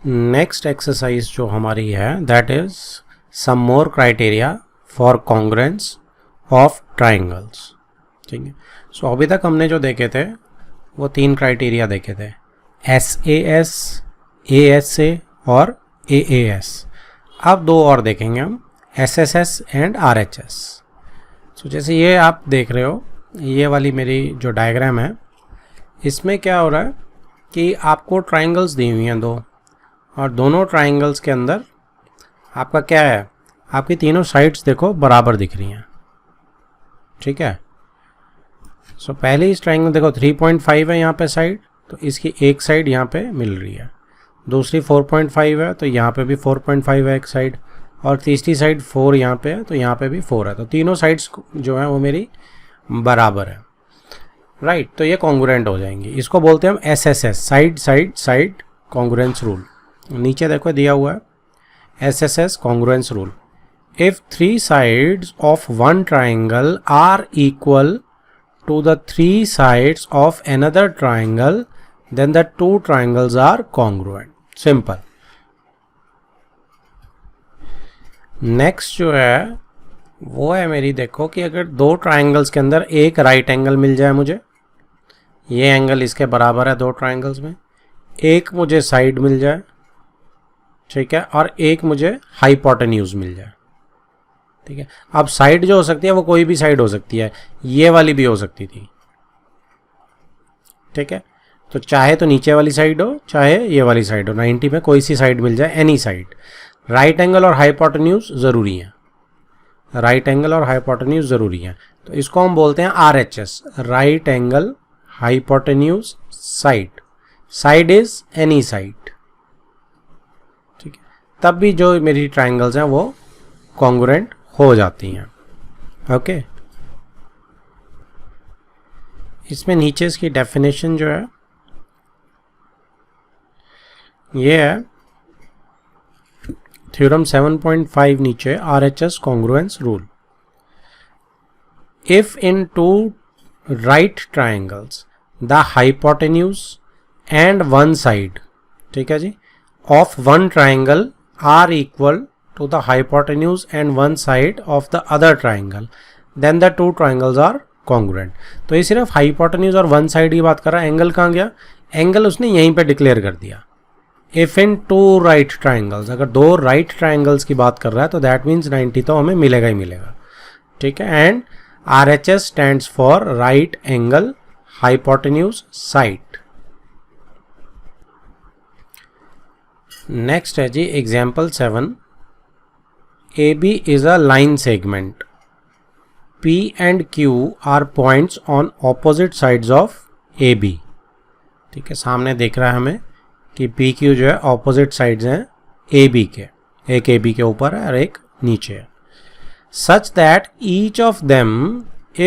Next exercise जो हमारी है that is some more criteria for congruence of triangles. ठीक है, सो अभी तक हमने जो देखे थे वो 3 क्राइटेरिया देखे थे, SAS, ASA और AAS। अब 2 और देखेंगे हम, SSS एंड RHS। सो जैसे ये आप देख रहे हो, ये वाली मेरी जो डायग्राम है, इसमें क्या हो रहा है कि आपको ट्राइंगल्स दी हुई हैं 2, और दोनों ट्राइंगल्स के अंदर आपका क्या है, आपकी तीनों साइड्स देखो बराबर दिख रही हैं। ठीक है, सो पहले इस ट्राइंगल देखो 3.5 है यहाँ पे साइड, तो इसकी एक साइड यहाँ पे मिल रही है, दूसरी 4.5 है तो यहाँ पे भी 4.5 है एक साइड, और तीसरी साइड 4 यहाँ पे है तो यहाँ पे भी 4 है, तो तीनों साइड्स जो है वो मेरी बराबर है। राइट, तो ये कॉन्ग्रुएंट हो जाएंगी। इसको बोलते हैं हम SSS, side side side congruence rule. नीचे देखो दिया हुआ है SSS congruence rule. If 3 sides of one triangle are equal to the 3 sides of another triangle, then the 2 triangles are congruent. Simple. Next जो है वो है मेरी, देखो कि अगर 2 ट्राइंगल्स के अंदर एक राइट एंगल मिल जाए मुझे, ये एंगल इसके बराबर है 2 ट्राइंगल्स में, एक मुझे साइड मिल जाए, ठीक है, और एक मुझे हाइपोटेन्यूज मिल जाए। ठीक है, अब साइड जो हो सकती है वो कोई भी साइड हो सकती है, ये वाली भी हो सकती थी। ठीक है, तो चाहे तो नीचे वाली साइड हो चाहे ये वाली साइड हो, 90 में कोई सी साइड मिल जाए, एनी साइड। राइट एंगल और हाइपोटेन्यूज जरूरी है, राइट एंगल और हाइपोटेन्यूज जरूरी है, तो इसको हम बोलते हैं RHS, right angle hypotenuse side. Side is any side. ठीक है, तब भी जो मेरी ट्राइंगल्स हैं वो कॉन्ग्रुएंट हो जाती हैं। ओके, इसमें नीचे इसकी डेफिनेशन जो है ये है थ्योरम 7.5 नीचे, RHS congruence rule. If in 2 right triangles the hypotenuse and one side, ठीक है जी, of one triangle are equal to the hypotenuse and one side of the other triangle, then the 2 triangles are congruent। तो ये सिर्फ hypotenuse और one side की बात कर रहा है, एंगल कहाँ गया, एंगल उसने यहीं पे डिक्लेयर कर दिया। इफ इन 2 राइट ट्राइंगल्स, अगर 2 राइट ट्राइंगल्स की बात कर रहा है तो दैट मीन्स 90 तो हमें मिलेगा ही मिलेगा। ठीक है, and RHS stands for right angle hypotenuse side. Next है जी example 7। AB is a line segment. P and Q are points on opposite sides of AB। ठीक है, सामने देख रहा है हमें कि PQ जो है ऑपोजिट साइड्स हैं AB के, एक AB के ऊपर है और एक नीचे है। Such that each of them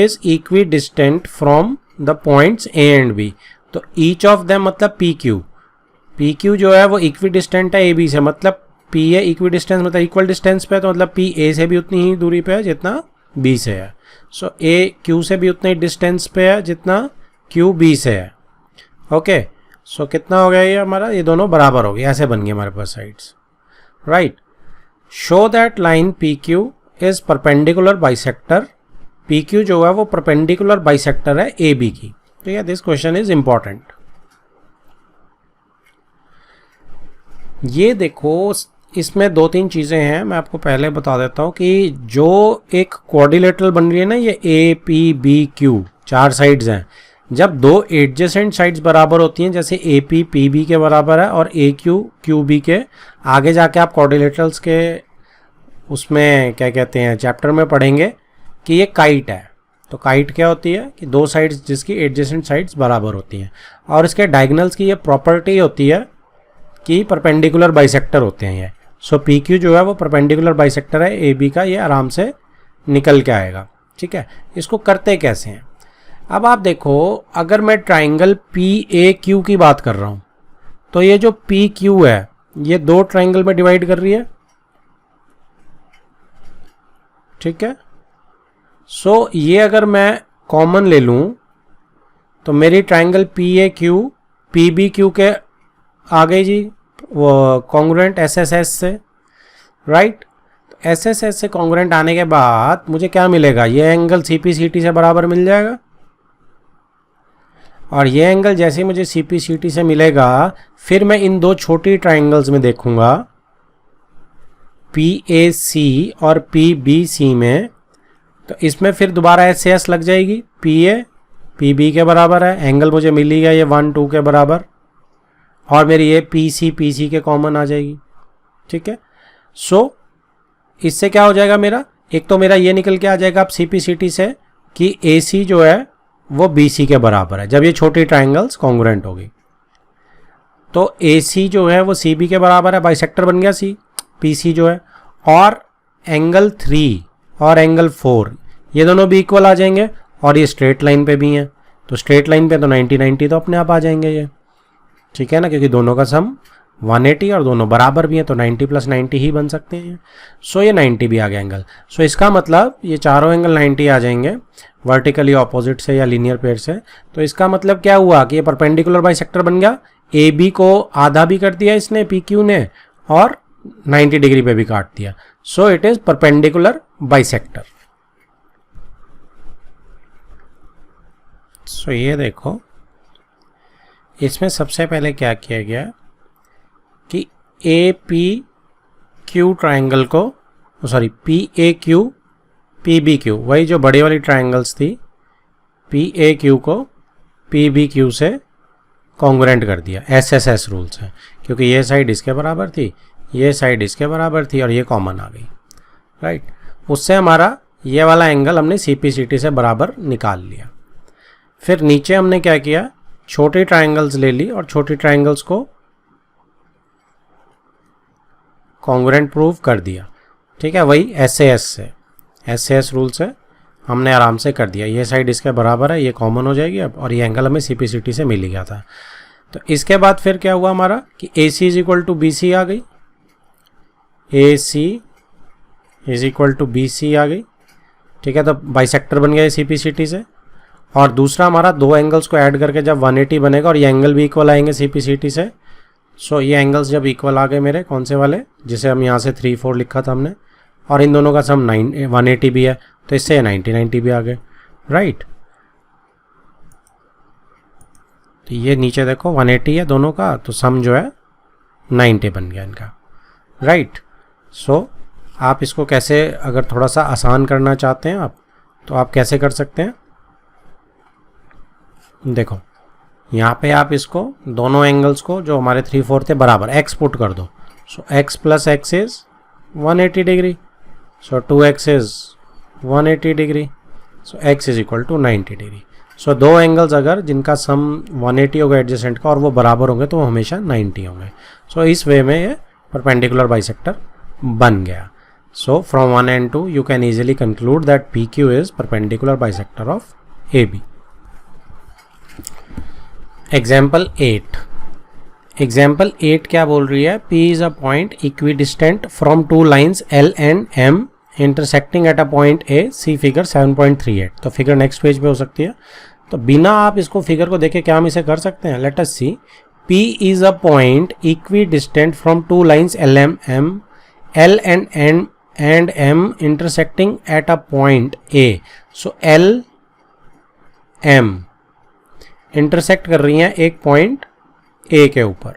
is equidistant from the points A and B। तो each of them मतलब PQ जो है वो equidistant है AB से, मतलब P है इक्विडिस्टेंस, मतलब इक्वल डिस्टेंस पे है, तो मतलब P A से भी उतनी ही दूरी पे है जितना B से है। सो A Q से भी उतने ही डिस्टेंस पे है जितना Q B से है। ओके, सो कितना हो गया ये हमारा, ये दोनों बराबर हो गए, ऐसे बन गए हमारे पास sides. Right, show that line PQ is perpendicular bisector. PQ जो है वो परपेंडिकुलर बाइसेक्टर है AB की। ठीक है, दिस क्वेश्चन इज इंपॉर्टेंट। ये देखो इसमें 2-3 चीज़ें हैं, मैं आपको पहले बता देता हूँ कि जो एक क्वाड्रिलेटरल बन रही है ना, ये APBQ 4 साइड्स हैं, जब 2 एडजेसेंट साइड्स बराबर होती हैं, जैसे AP PB के बराबर है और AQ QB के, आगे जाके आप क्वाड्रिलेटरल्स के उसमें क्या कहते हैं चैप्टर में पढ़ेंगे कि ये काइट है। तो काइट क्या होती है कि 2 साइड्स जिसकी एडजेसेंट साइड्स बराबर होती हैं, और इसके डायगोनल्स की ये प्रॉपर्टी होती है कि परपेंडिकुलर बाइसेक्टर होते हैं ये। सो PQ जो है वो परपेंडिकुलर बाइसेक्टर है AB का, ये आराम से निकल के आएगा। ठीक है, इसको करते कैसे हैं, अब आप देखो, अगर मैं ट्राइंगल PAQ की बात कर रहा हूँ तो ये जो PQ है ये 2 ट्राइंगल में डिवाइड कर रही है। ठीक है, सो ये अगर मैं कॉमन ले लूँ तो मेरी ट्राइंगल PAQ PBQ के आ गई जी, वो कॉन्ग्रुएंट एस एस एस से, राइट। एस एस एस से कॉन्ग्रुएंट आने के बाद मुझे क्या मिलेगा, ये angle C P C T से बराबर मिल जाएगा, और ये एंगल जैसे ही मुझे सी पी सी टी से मिलेगा फिर मैं इन दो छोटी ट्राइंगल्स में देखूंगा पी ए सी और पी बी सी में, तो इसमें फिर दोबारा एस एस लग जाएगी, पी ए पी बी के बराबर है, एंगल मुझे मिल ही गया ये 1-2 के बराबर, और मेरी ये पी सी के कॉमन आ जाएगी, ठीक है। सो इससे क्या हो जाएगा मेरा, एक तो मेरा ये निकल के आ जाएगा अब सी पी सी टी से कि ए सी जो है वो बी सी के बराबर है जब ये छोटी ट्राइंगल्स कॉन्ग्रुएंट होगी। तो ए सी जो है वो सी बी के बराबर है, बाइसेक्टर बन गया सी पी सी जो है, और एंगल 3 और एंगल 4 ये दोनों भी इक्वल आ जाएंगे, और ये स्ट्रेट लाइन पे भी हैं, तो स्ट्रेट लाइन पे तो 90-90 तो अपने आप आ जाएंगे ये, ठीक है ना, क्योंकि दोनों का सम 180 और दोनों बराबर भी हैं, तो 90 + 90 ही बन सकते हैं। सो ये 90 भी आ गया एंगल। सो इसका मतलब ये चारों एंगल 90 आ जाएंगे वर्टिकली ऑपोजिट से या लीनियर पेयर से। तो इसका मतलब क्या हुआ कि ये परपेंडिकुलर बाइसेक्टर बन गया, ए बी को आधा भी कर दिया इसने पी क्यू ने, और 90 डिग्री पे भी काट दिया। So it is perpendicular bisector. So ये देखो इसमें सबसे पहले क्या किया गया कि ए पी क्यू ट्राइंगल को, sorry P A Q P B Q, वही जो बड़ी वाली ट्राइंगल्स थी, पी ए क्यू को पी बी क्यू से कॉन्ग्रुएंट कर दिया एस एस एस रूल से, क्योंकि ये साइड इसके बराबर थी, ये साइड इसके बराबर थी, और ये कॉमन आ गई, राइट। उससे हमारा ये वाला एंगल हमने सी पी सी टी से बराबर निकाल लिया। फिर नीचे हमने क्या किया, छोटी ट्राइंगल्स ले ली और छोटी ट्राइंगल्स को कॉन्ग्रुएंट प्रूव कर दिया, ठीक है, वही एस ए एस रूल से हमने आराम से कर दिया। ये साइड इसके बराबर है, ये कॉमन हो जाएगी अब, और ये एंगल हमें सी पी सी टी से मिल ही गया था। तो इसके बाद फिर क्या हुआ हमारा कि A C is equal to B C आ गई, A C is equal to B C आ गई, ठीक है। तो बाइसेक्टर बन गया सी पी सी टी से। और दूसरा हमारा दो एंगल्स को ऐड करके जब 180 बनेगा और ये एंगल भी इक्वल आएंगे सी पी सी टी से। सो ये एंगल्स जब इक्वल आ गए मेरे, कौन से वाले, जिसे हम यहाँ से 3-4 लिखा था हमने, और इन दोनों का सम 180 भी है, तो इससे 90-90 भी आ गए, राइट। तो ये नीचे देखो 180 है दोनों का, तो सम जो है 90 बन गया इनका, राइट। सो आप इसको कैसे, अगर थोड़ा सा आसान करना चाहते हैं आप, तो आप कैसे कर सकते हैं, देखो यहाँ पे आप इसको दोनों एंगल्स को जो हमारे 3-4 थे बराबर x पुट कर दो। So x + x is 180 degree, so 2x is 180 degree, so x is equal to 90 degree. So दो एंगल्स अगर जिनका सम 180 होगा एडजेसेंट का और वो बराबर होंगे तो वो हमेशा 90 होंगे। सो इस वे में ये परपेंडिकुलर बाइसेक्टर बन गया। So from 1 and 2 you can easily conclude that P Q is perpendicular bisector of A B. Example 8, example 8 क्या बोल रही है, P is a point equidistant from two lines L and M intersecting at a point A, see figure 7.38। तो figure next page पे हो सकती है। तो बिना आप इसको फिगर को देखे क्या हम इसे कर सकते हैं, let us see. P is a point equidistant from two lines L and M intersecting at a point A। So L M intersect कर रही हैं एक पॉइंट ए के ऊपर।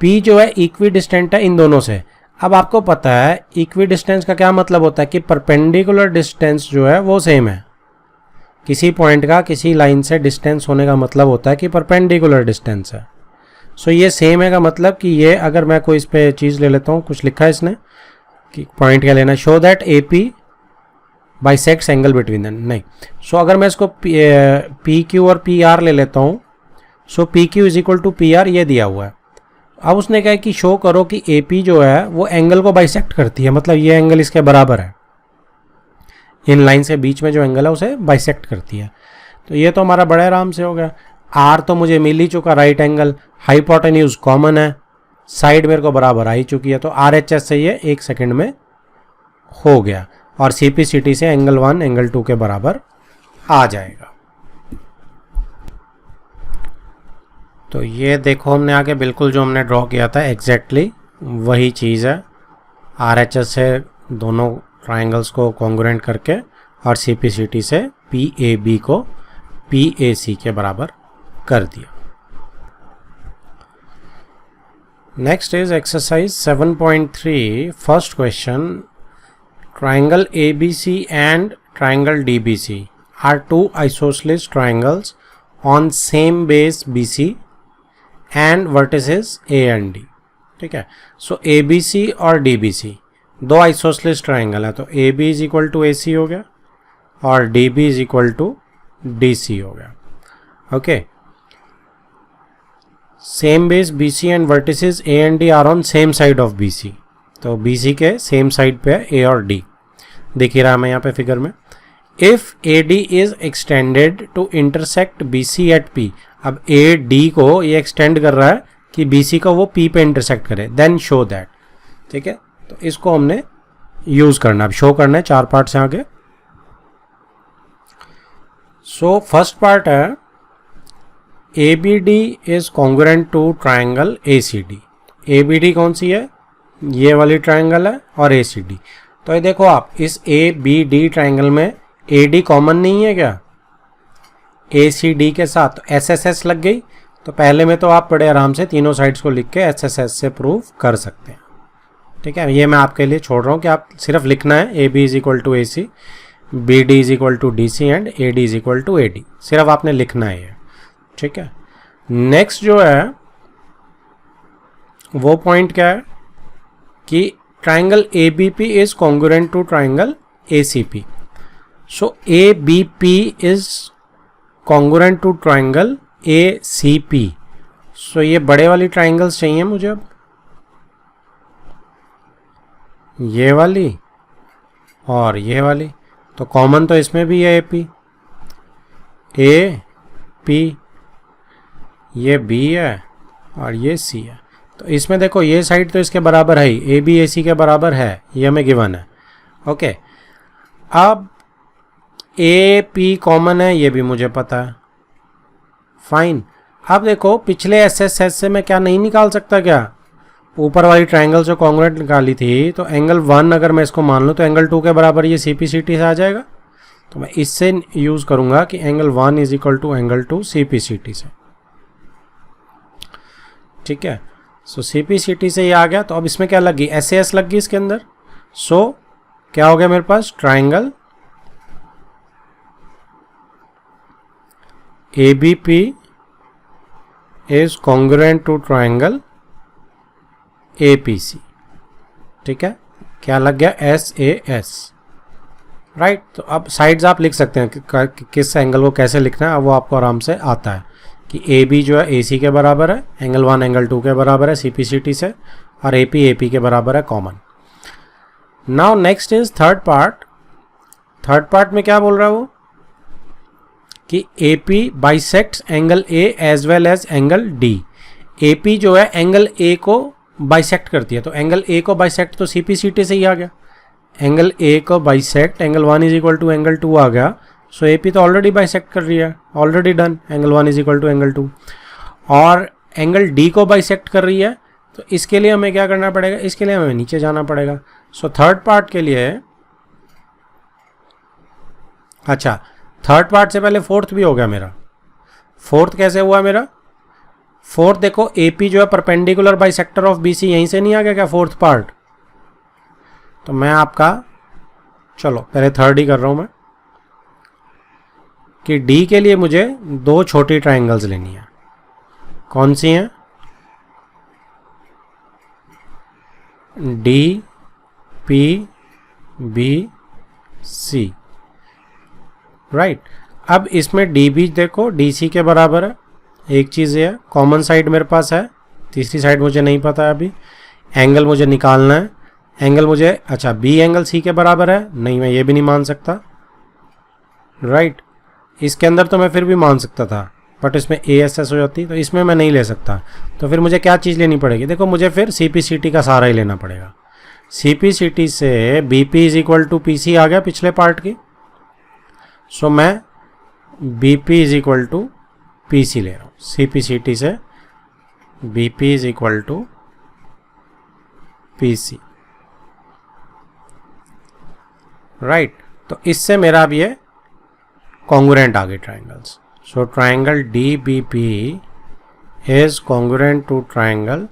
P जो है इक्वी डिस्टेंट है इन दोनों से। अब आपको पता है इक्वी डिस्टेंस का क्या मतलब होता है कि परपेंडिकुलर डिस्टेंस जो है वो सेम है। किसी पॉइंट का किसी लाइन से डिस्टेंस होने का मतलब होता है कि परपेंडिकुलर डिस्टेंस है। सो ये सेम है का मतलब कि ये, अगर मैं कोई इस पे चीज़ ले लेता हूँ, कुछ लिखा है इसने कि पॉइंट क्या लेना है, show that A P bisects angle between them, नहीं। सो अगर मैं इसको पी क्यू और पी आर ले लेता हूँ, so P Q is equal to P R, ये दिया हुआ है। अब उसने कहा कि शो करो कि ए पी जो है वो एंगल को बाइसेक्ट करती है, मतलब ये एंगल इसके बराबर है, इन लाइन से बीच में जो एंगल है उसे बाइसेक्ट करती है। तो ये तो हमारा बड़े आराम से हो गया। आर तो मुझे मिल ही चुका, राइट एंगल, हाइपोटेन्यूज कॉमन है, साइड मेरे को बराबर आ ही चुकी है, तो आर एच एस से ये 1 सेकेंड में हो गया, और सी पी सी टी से एंगल 1 एंगल 2 के बराबर आ जाएगा। तो ये देखो हमने आगे बिल्कुल जो हमने ड्रॉ किया था एग्जैक्टली वही चीज़ है। RHS से दोनों ट्राइंगल्स को कॉन्ग्रुएंट करके और CPCT से PAB को PAC के बराबर कर दिया। Next is exercise 7.3 first question. Triangle ABC and triangle DBC are two isosceles triangles on same base BC and vertices A and D। ठीक है, सो ABC और DBC दो आइसोसेलेस ट्राइंगल है, तो AB is equal to AC हो गया और DB is equal to DC हो गया। Okay, same base BC and vertices A and D are on same side of BC, तो BC के सेम साइड पे है A और D, दिख ही रहा है मैं यहाँ पे फिगर में। If AD is extended to intersect BC at P, अब AD को ये एक्सटेंड कर रहा है कि BC को वो P पे इंटरसेक्ट करे, देन शो दैट। ठीक है, तो इसको हमने यूज करना, अब शो करना है 4 पार्ट से आगे। सो फर्स्ट पार्ट है ABD is congruent to triangle ACD। ABD कौन सी है, ये वाली ट्राइंगल है और ACD। तो ये देखो आप इस ABD ट्राइंगल में AD कॉमन नहीं है क्या ACD के साथ, तो SSS लग गई। तो पहले में तो आप बड़े आराम से तीनों साइड्स को लिख के SSS से प्रूव कर सकते हैं। ठीक है, ये मैं आपके लिए छोड़ रहा हूँ कि आप सिर्फ लिखना है AB is equal to AC, BD is equal to DC and AD is equal to AD, सिर्फ आपने लिखना है ये। ठीक है, नेक्स्ट जो है वो पॉइंट क्या है कि triangle ABP is congruent to triangle ACP। So ABP is congruent to triangle ACP। So ये बड़े वाली ट्राइंगल्स चाहिए मुझे, अब ये वाली और ये वाली, तो कॉमन तो इसमें भी है AP, ये B है और ये C है। तो इसमें देखो ये साइड तो इसके बराबर है ही, AB AC के बराबर है, ये हमें गिवन है। ओके, अब AP कॉमन है, ये भी मुझे पता है, फाइन। अब देखो पिछले SSS से मैं क्या नहीं निकाल सकता क्या, ऊपर वाली ट्राइंगल से कॉन्ग्रुएंट निकाली थी, तो एंगल 1 अगर मैं इसको मान लूँ तो एंगल 2 के बराबर ये CPCT से आ जाएगा। तो मैं इससे यूज़ करूँगा कि angle 1 is equal to angle 2 CPCT से। ठीक है, सो CPCT से ये आ गया। तो अब इसमें क्या लग गई, SAS लग गई इसके अंदर। सो क्या हो गया मेरे पास, triangle ABP is congruent to triangle APC। ठीक है, क्या लग गया, SAS, राइट। तो अब साइड्स आप लिख सकते हैं कि किस एंगल को कैसे लिखना है, वो आपको आराम से आता है कि AB जो है AC के बराबर है, एंगल 1 एंगल 2 के बराबर है CPCT से, और AP के बराबर है common. Now next is third part. Third part में क्या बोल रहा है वो कि AP bisects angle A as well as angle D। AP जो है एंगल A को बाइसेक्ट करती है, तो एंगल A को बाइसेक्ट तो CPCT से ही आ गया। एंगल A को bisect angle 1 is equal to angle 2 आ गया। सो AP तो ऑलरेडी बाइसेक्ट कर रही है, already done, angle 1 is equal to angle 2। और एंगल D को बाइसेक्ट कर रही है, तो इसके लिए हमें क्या करना पड़ेगा, इसके लिए हमें नीचे जाना पड़ेगा। सो थर्ड पार्ट के लिए, अच्छा थर्ड पार्ट से पहले फोर्थ भी हो गया मेरा। फोर्थ कैसे हुआ मेरा, फोर्थ देखो AP जो है परपेंडिकुलर बाइसेक्टर ऑफ BC, यहीं से नहीं आ गया क्या फोर्थ पार्ट। तो मैं आपका, चलो पहले थर्ड ही कर रहा हूं मैं, कि D के लिए मुझे दो छोटी ट्राइंगल्स लेनी है। कौन सी हैं, D P B C, right. अब इसमें DB देखो DC के बराबर है, एक चीज़ ये है, कॉमन साइड मेरे पास है, तीसरी साइड मुझे नहीं पता है अभी। एंगल मुझे निकालना है, एंगल मुझे, अच्छा B एंगल C के बराबर है, नहीं मैं ये भी नहीं मान सकता, राइट। इसके अंदर तो मैं फिर भी मान सकता था, बट इसमें ASS हो जाती, तो इसमें मैं नहीं ले सकता। तो फिर मुझे क्या चीज़ लेनी पड़ेगी, देखो मुझे फिर CPCT का सारा ही लेना पड़ेगा। CPCT से BP is equal to PC आ गया पिछले पार्ट की। सो मैं BP is equal to PC ले रहा हूँ, CPCT से BP is equal to PC, right. तो इससे मेरा अब ये कॉन्ग्रुएंट आ गए triangles. So triangle DBP is congruent to triangle,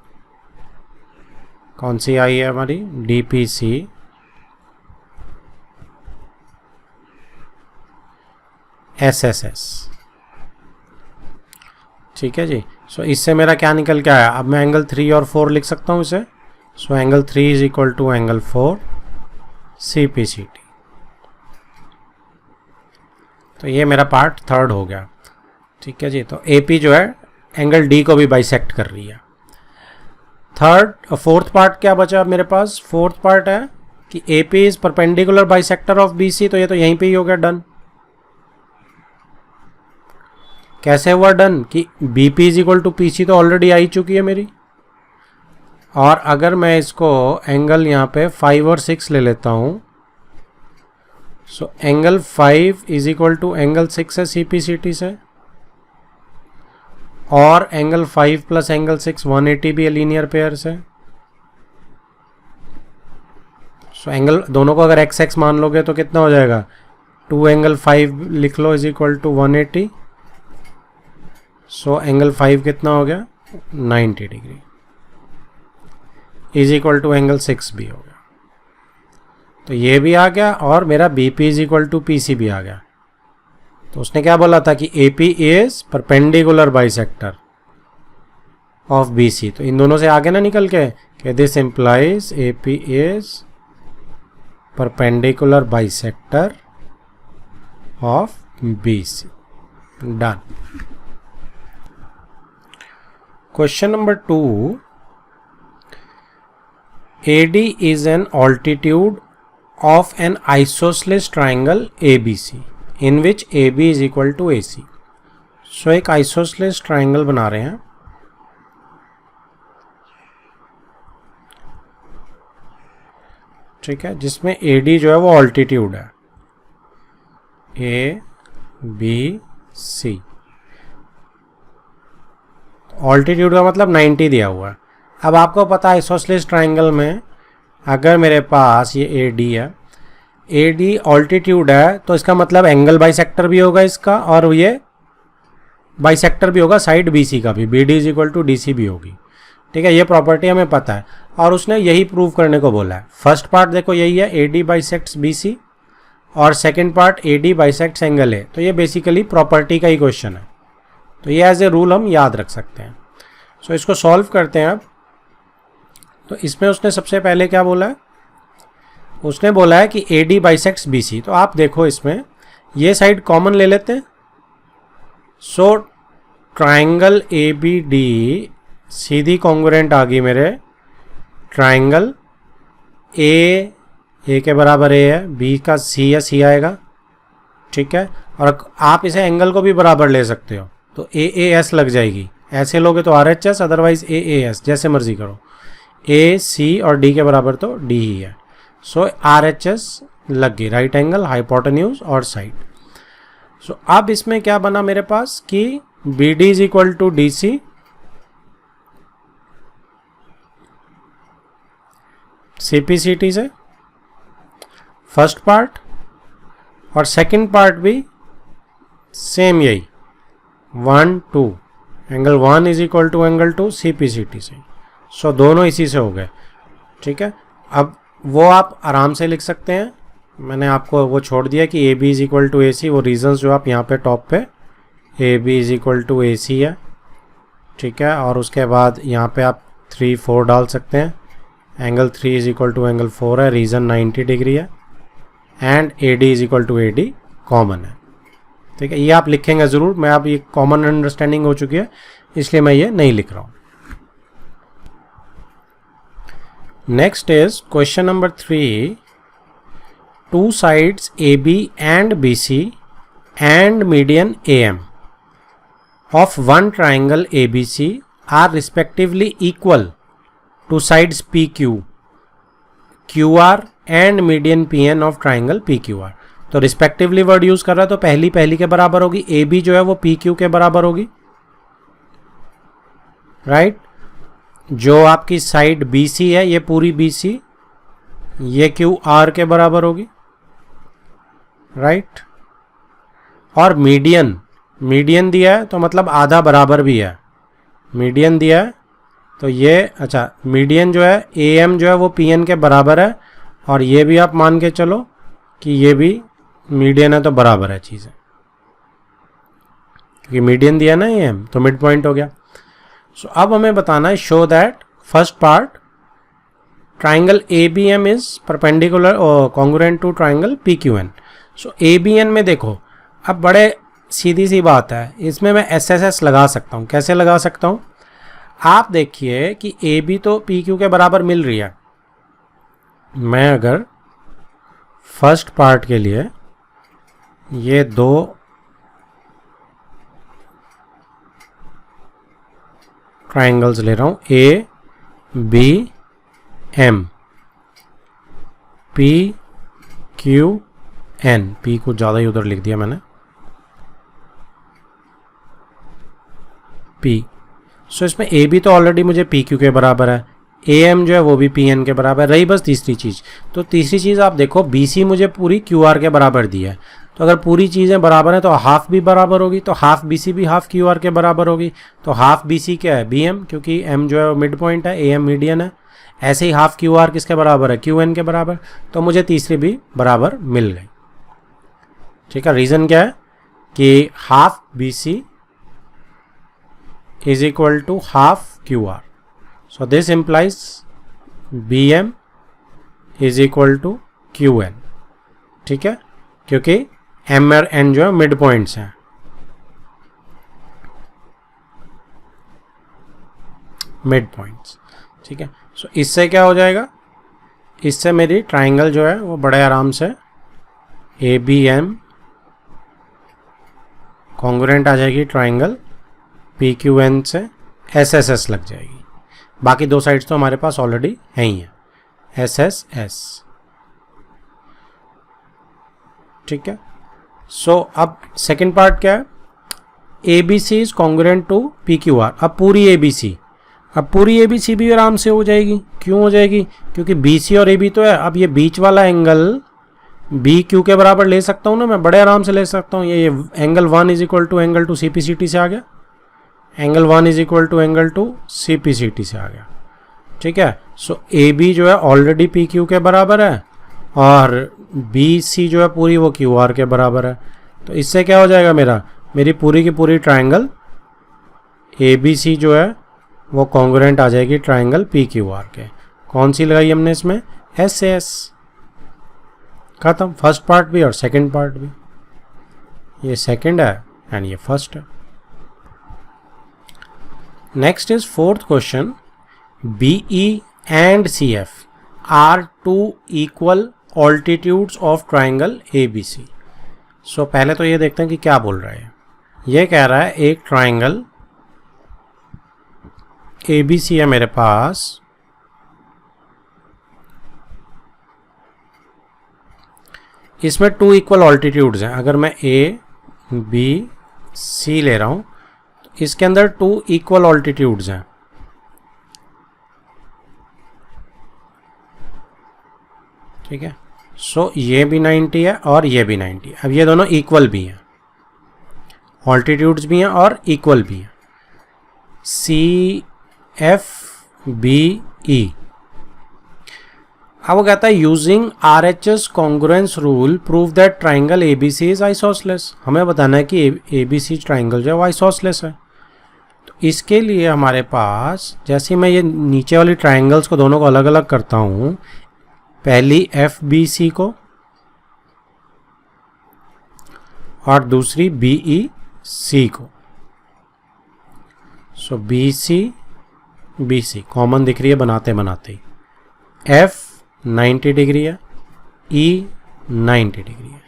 कौन सी आई है हमारी, DPC SSS, ठीक है जी। सो इससे मेरा क्या निकल के आया, अब मैं एंगल 3 और 4 लिख सकता हूँ इसे। So angle 3 is equal to angle 4 CPCT। तो ये मेरा पार्ट थर्ड हो गया, ठीक है जी। तो AP जो है एंगल D को भी बाइसेक्ट कर रही है। फोर्थ पार्ट क्या बचा मेरे पास, फोर्थ पार्ट है कि AP is perpendicular bisector of BC। तो ये तो यहीं पे ही हो गया डन। कैसे हुआ डन कि BP is equal to PC तो ऑलरेडी आई चुकी है मेरी, और अगर मैं इसको एंगल यहाँ पे 5 और 6 ले लेता हूँ, so angle 5 is equal to angle 6 है CPCT से, और एंगल 5 प्लस एंगल 6 180 भी है लीनियर पेयर से। सो एंगल दोनों को अगर XX मान लोगे तो कितना हो जाएगा, 2 एंगल 5 लिख लो is equal to 180। So angle 5 कितना हो गया, 90 degree is equal to angle 6 भी हो गया। तो ये भी आ गया और मेरा BP is equal to PC भी आ गया। तो उसने क्या बोला था कि AP is perpendicular bisector of BC। तो इन दोनों से आगे ना निकल के this implies AP is perpendicular bisector of BC। Done. Question number 2, AD is an altitude of an isosceles triangle ABC in which AB is equal to AC। सो एक isosceles triangle बना रहे हैं, ठीक है, जिसमें AD जो है वो ऑल्टीट्यूड है ABC। ऑल्टीट्यूड का मतलब 90 दिया हुआ है। अब आपको पता है आइसोसेलेस ट्राइंगल में अगर मेरे पास ये AD है, AD ऑल्टीट्यूड है, तो इसका मतलब एंगल बाइसेक्टर भी होगा इसका, और ये बाइसेक्टर भी होगा साइड BC का भी, BD is equal to DC भी होगी, ठीक है। ये प्रॉपर्टी हमें पता है और उसने यही प्रूव करने को बोला है। फर्स्ट पार्ट देखो यही है, AD बाइसेक्ट्स BC, और second part AD bisects angle A। तो ये बेसिकली प्रॉपर्टी का ही क्वेश्चन है, तो ये एज ए रूल हम याद रख सकते हैं। सो इसको सॉल्व करते हैं अब। तो इसमें उसने सबसे पहले क्या बोला है, उसने बोला है कि AD बाइसेक्ट्स BC। तो आप देखो इसमें ये साइड कॉमन ले लेते हैं। सो ट्राइंगल ABD सीधी कॉन्ग्रुएंट आ गई मेरे ट्राइंगल A के बराबर A है, B का C है, C आएगा, ठीक है। और आप इसे एंगल को भी बराबर ले सकते हो, तो AAS लग जाएगी। ऐसे लोगे तो RHS, अदरवाइज AAS, जैसे मर्जी करो। A, C और D के बराबर तो D ही है। सो RHS लग गई, राइट एंगल, हाइपोटेन्यूज और साइड। सो अब इसमें क्या बना मेरे पास कि BD is equal to DC, CPCT से फर्स्ट पार्ट, और सेकंड पार्ट भी सेम यही 1 2, angle 1 is equal to angle 2 CPCT से। सो दोनों इसी से हो गए, ठीक है। अब वो आप आराम से लिख सकते हैं, मैंने आपको वो छोड़ दिया कि AB is equal to AC, वो रीजंस जो आप यहाँ पे टॉप पे AB is equal to AC है, ठीक है। और उसके बाद यहाँ पे आप 3 4 डाल सकते हैं। Angle 3 is equal to angle 4 है, रीजन 90 डिग्री है, and AD is equal to AD common है, ठीक है। ये आप लिखेंगे ज़रूर, मैं अब ये कॉमन अंडरस्टैंडिंग हो चुकी है इसलिए मैं ये नहीं लिख रहा हूँ। Next is question number 3, 2 sides AB and BC and median AM of one triangle ABC are respectively equal to sides PQ, QR and median PN of triangle PQR। तो रिस्पेक्टिवली वर्ड यूज कर रहा है, तो पहली के बराबर होगी, AB जो है वो PQ के बराबर होगी, राइट। जो आपकी साइड BC है ये पूरी BC ये QR के बराबर होगी, राइट। और मीडियन दिया है तो मतलब आधा बराबर भी है, मीडियन दिया है तो ये अच्छा मीडियन जो है AM जो है वो PN के बराबर है, और ये भी आप मान के चलो कि ये भी मीडियन है तो बराबर है चीज़ें, क्योंकि मीडियन दिया ना AM तो मिड पॉइंट हो गया। सो अब हमें बताना है show that first part triangle ABM is perpendicular और congruent to triangle PQN। So ABN में देखो अब बड़े सीधी सी बात है, इसमें मैं SSS लगा सकता हूँ। कैसे लगा सकता हूँ, आप देखिए कि AB तो PQ के बराबर मिल रही है। मैं अगर फर्स्ट पार्ट के लिए ये दो ट्राइंगल्स ले रहा हूँ ABM PQN, P को ज़्यादा ही उधर लिख दिया मैंने, P। सो इसमें AB तो ऑलरेडी मुझे PQ के बराबर है, AM जो है वो भी PN के बराबर। रही बस तीसरी चीज़, तो तीसरी चीज़ आप देखो BC मुझे पूरी QR के बराबर दी है, तो अगर पूरी चीज़ें बराबर हैं तो हाफ भी बराबर होगी, तो हाफ BC भी हाफ QR के बराबर होगी। तो हाफ BC क्या है BM, क्योंकि M जो है वो मिड पॉइंट है, AM मीडियन है। ऐसे ही हाफ QR किसके बराबर है QN के बराबर, तो मुझे तीसरी भी बराबर मिल गई। ठीक है, रीज़न क्या है कि half BC is equal to half QR. So this implies BM is equal to QN। ठीक है, क्योंकि M और N जो है मिड पॉइंट्स हैं। मिड पॉइंट्स, ठीक है। सो इससे क्या हो जाएगा, इससे मेरी ट्राइंगल जो है वो बड़े आराम से ABM कॉन्ग्रुएंट आ जाएगी ट्राइंगल PQN से SSS लग जाएगी। बाकी दो साइड्स तो हमारे पास ऑलरेडी है ही हैं, SSS। ठीक है, सो अब सेकेंड पार्ट क्या है, ABC is congruent to PQR। अब पूरी ABC भी आराम से हो जाएगी। क्यों हो जाएगी, क्योंकि BC और AB तो है। अब ये बीच वाला एंगल BQ के बराबर ले सकता हूँ ना, मैं बड़े आराम से ले सकता हूँ। ये angle 1 is equal to angle 2 CPCT से आ गया, angle 1 is equal to angle 2 CPCT से आ गया। ठीक है, सो AB जो है ऑलरेडी PQ के बराबर है, और BC जो है पूरी वो QR के बराबर है। तो इससे क्या हो जाएगा, मेरी पूरी की पूरी ट्राइंगल ABC जो है वो कॉन्ग्रुएंट आ जाएगी ट्राइंगल PQR के। कौन सी लगाई हमने इसमें, SAS। खत्म, फर्स्ट पार्ट भी और सेकंड पार्ट भी। ये सेकंड है एंड ये फर्स्ट है। Next is fourth question, BE and CF are two equal altitudes of triangle ABC। So पहले तो ये देखते हैं कि क्या बोल रहा है। ये कह रहा है एक ट्राइंगल ABC है मेरे पास, इसमें 2 इक्वल ऑल्टीट्यूड्स हैं। अगर मैं ABC ले रहा हूं तो इसके अंदर 2 इक्वल ऑल्टीट्यूड्स हैं। ठीक है, सो ये भी 90 है और ये भी 90 है। अब ये दोनों इक्वल भी हैं, ऑल्टीट्यूड्स भी हैं और इक्वल भी हैं। CFBE। अब वो कहता है using RHS congruence rule prove that triangle ABC is isosceles. हमें बताना है कि ABC ट्राइंगल जो है वो आइसोसलेस है। तो इसके लिए हमारे पास, जैसे मैं ये नीचे वाली ट्राइंगल्स को दोनों को अलग अलग करता हूँ, पहली FBC को और दूसरी BEC को। सो BC कॉमन दिख रही है बनाते बनाते ही। F 90 डिग्री है, E 90 डिग्री है,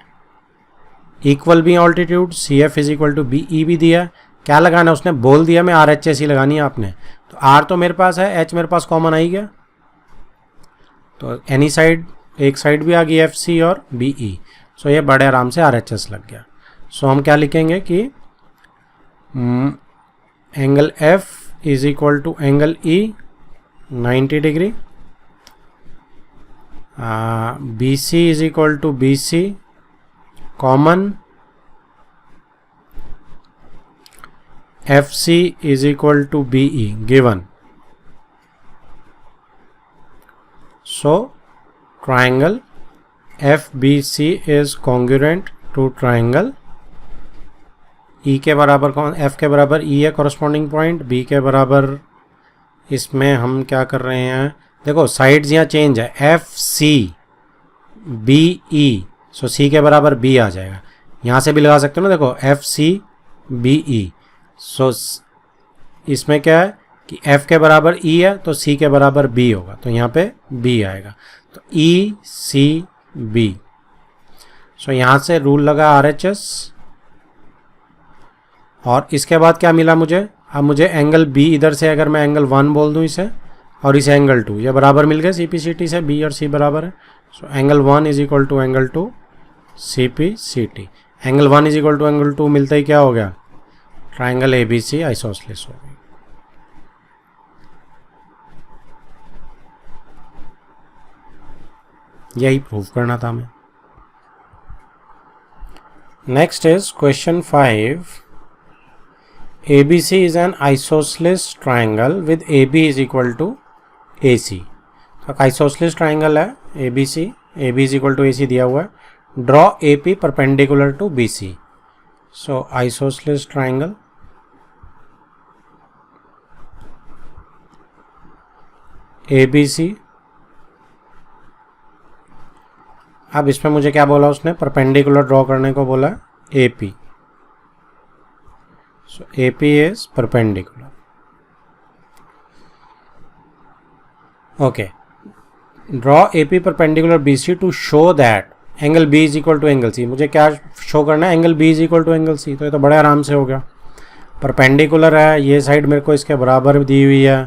इक्वल भी altitude. CF is equal to BE भी दिया। क्या लगाना है, उसने बोल दिया मैं RHS ही लगानी है आपने। तो R तो मेरे पास है, H मेरे पास कॉमन आ ही गया, तो एनी साइड, एक साइड भी आ गई FC और BE। सो ये बड़े आराम से RHS लग गया। सो हम क्या लिखेंगे कि angle F is equal to angle E 90 degree, B C is equal to B C common, F C is equal to B E given. So triangle F B C is congruent to triangle E के बराबर कौन, F के बराबर ई है corresponding point, B के बराबर इसमें हम क्या कर रहे हैं, देखो साइड्स यहाँ चेंज है, एफ सी बी ई, सो सी के बराबर बी आ जाएगा. यहाँ से भी लगा सकते हो ना, देखो एफ सी बी ई, सो इसमें क्या है कि एफ के बराबर ई है तो सी के बराबर बी होगा, तो यहाँ पे बी आएगा, तो ई सी बी. सो यहाँ से रूल लगा आर एच एस, और इसके बाद क्या मिला मुझे, अब मुझे एंगल बी इधर से अगर मैं एंगल 1 बोल दूं इसे, और इसे एंगल 2, ये बराबर मिल गए सी पी सी टी से, बी और सी बराबर है. So angle 1 is equal to angle 2 C P C T. Angle 1 is equal to angle 2 मिलते ही क्या हो गया, triangle A B C isosceles हो गई. यही प्रूव करना था हमें. Next is question 5. ABC is an isosceles triangle with AB is equal to AC. तो isosceles triangle है ABC, AB is equal to AC दिया हुआ है. Draw AP perpendicular to BC. So isosceles triangle ABC. अब इसमें मुझे क्या बोला उसने, परपेंडिकुलर ड्रॉ करने को बोला AP. So AP is perpendicular. Okay. Draw AP perpendicular BC to show that angle B is equal to angle C. मुझे क्या शो करना है, angle B is equal to angle C. तो ये तो बड़े आराम से हो गया. परपेंडिकुलर है, ये साइड मेरे को इसके बराबर दी हुई है,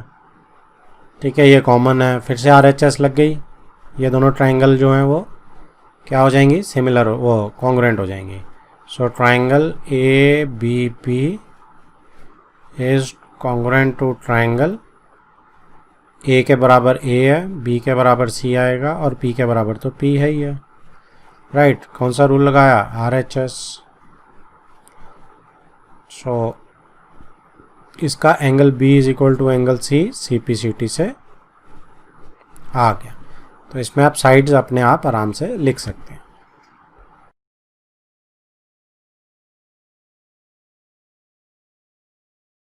ठीक है, ये कॉमन है, फिर से RHS लग गई, ये दोनों ट्राइंगल जो हैं वो क्या हो जाएंगी, सिमिलर, वो कॉन्ग्रुएंट हो जाएंगी. So triangle A B P is congruent to triangle A के बराबर ए है, बी के बराबर सी आएगा, और पी के बराबर तो पी है ही है, राइट. कौन सा रूल लगाया, RHS. सो इसका angle B is equal to angle C, C P C T से आ गया. तो इसमें आप साइड्स अपने आप आराम से लिख सकते हैं.